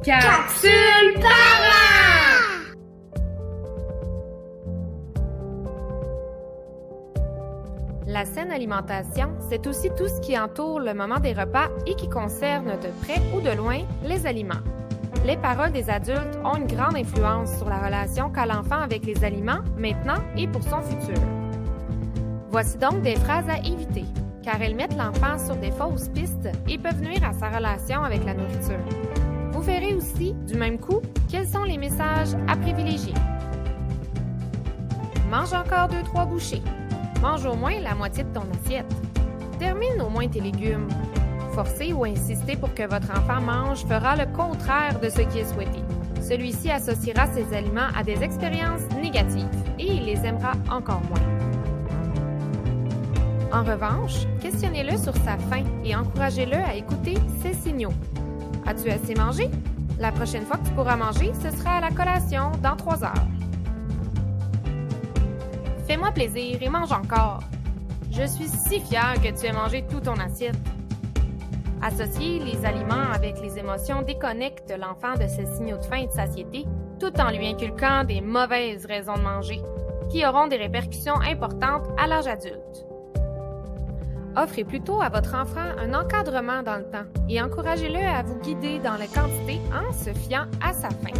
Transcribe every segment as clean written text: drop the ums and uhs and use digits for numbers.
Capsule Parents! La saine alimentation, c'est aussi tout ce qui entoure le moment des repas et qui concerne de près ou de loin les aliments. Les paroles des adultes ont une grande influence sur la relation qu'a l'enfant avec les aliments maintenant et pour son futur. Voici donc des phrases à éviter, car elles mettent l'enfant sur des fausses pistes et peuvent nuire à sa relation avec la nourriture. Vous verrez aussi, du même coup, quels sont les messages à privilégier. Mange encore 2-3 bouchées. Mange au moins la moitié de ton assiette. Termine au moins tes légumes. Forcer ou insister pour que votre enfant mange fera le contraire de ce qui est souhaité. Celui-ci associera ses aliments à des expériences négatives et il les aimera encore moins. En revanche, questionnez-le sur sa faim et encouragez-le à écouter ses signaux. As-tu assez mangé? La prochaine fois que tu pourras manger, ce sera à la collation dans 3 heures. Fais-moi plaisir et mange encore. Je suis si fière que tu aies mangé tout ton assiette. Associer les aliments avec les émotions déconnecte l'enfant de ses signaux de faim et de satiété, tout en lui inculquant des mauvaises raisons de manger, qui auront des répercussions importantes à l'âge adulte. Offrez plutôt à votre enfant un encadrement dans le temps et encouragez-le à vous guider dans la quantité en se fiant à sa faim.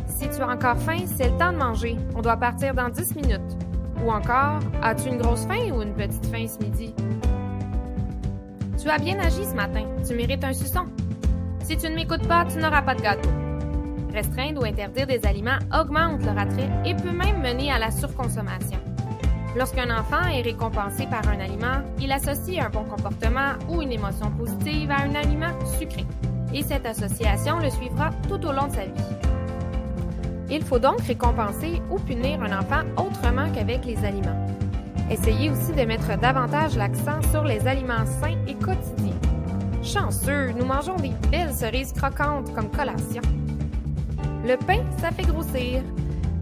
Si tu as encore faim, c'est le temps de manger. On doit partir dans 10 minutes. Ou encore, as-tu une grosse faim ou une petite faim ce midi? Tu as bien agi ce matin. Tu mérites un suçon. Si tu ne m'écoutes pas, tu n'auras pas de gâteau. Restreindre ou interdire des aliments augmente leur attrait et peut même mener à la surconsommation. Lorsqu'un enfant est récompensé par un aliment, il associe un bon comportement ou une émotion positive à un aliment sucré. Et cette association le suivra tout au long de sa vie. Il faut donc récompenser ou punir un enfant autrement qu'avec les aliments. Essayez aussi de mettre davantage l'accent sur les aliments sains et quotidiens. Chanceux, nous mangeons des belles cerises croquantes comme collation. Le pain, ça fait grossir.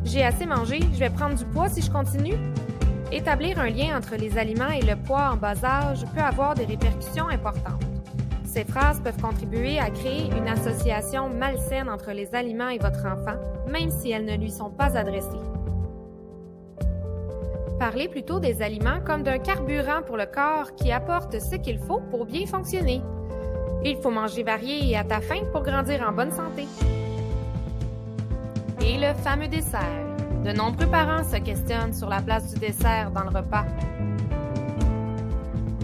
J'ai assez mangé, je vais prendre du poids si je continue. Établir un lien entre les aliments et le poids en bas âge peut avoir des répercussions importantes. Ces phrases peuvent contribuer à créer une association malsaine entre les aliments et votre enfant, même si elles ne lui sont pas adressées. Parlez plutôt des aliments comme d'un carburant pour le corps qui apporte ce qu'il faut pour bien fonctionner. Il faut manger varié et à ta faim pour grandir en bonne santé. Et le fameux dessert. De nombreux parents se questionnent sur la place du dessert dans le repas.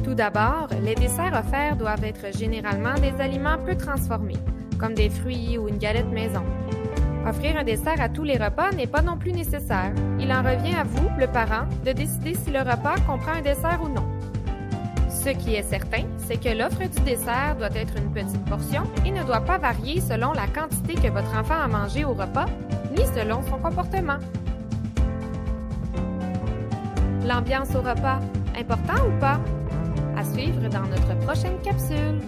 Tout d'abord, les desserts offerts doivent être généralement des aliments peu transformés, comme des fruits ou une galette maison. Offrir un dessert à tous les repas n'est pas non plus nécessaire. Il en revient à vous, le parent, de décider si le repas comprend un dessert ou non. Ce qui est certain, c'est que l'offre du dessert doit être une petite portion et ne doit pas varier selon la quantité que votre enfant a mangé au repas, ni selon son comportement. L'ambiance au repas, important ou pas? À suivre dans notre prochaine capsule.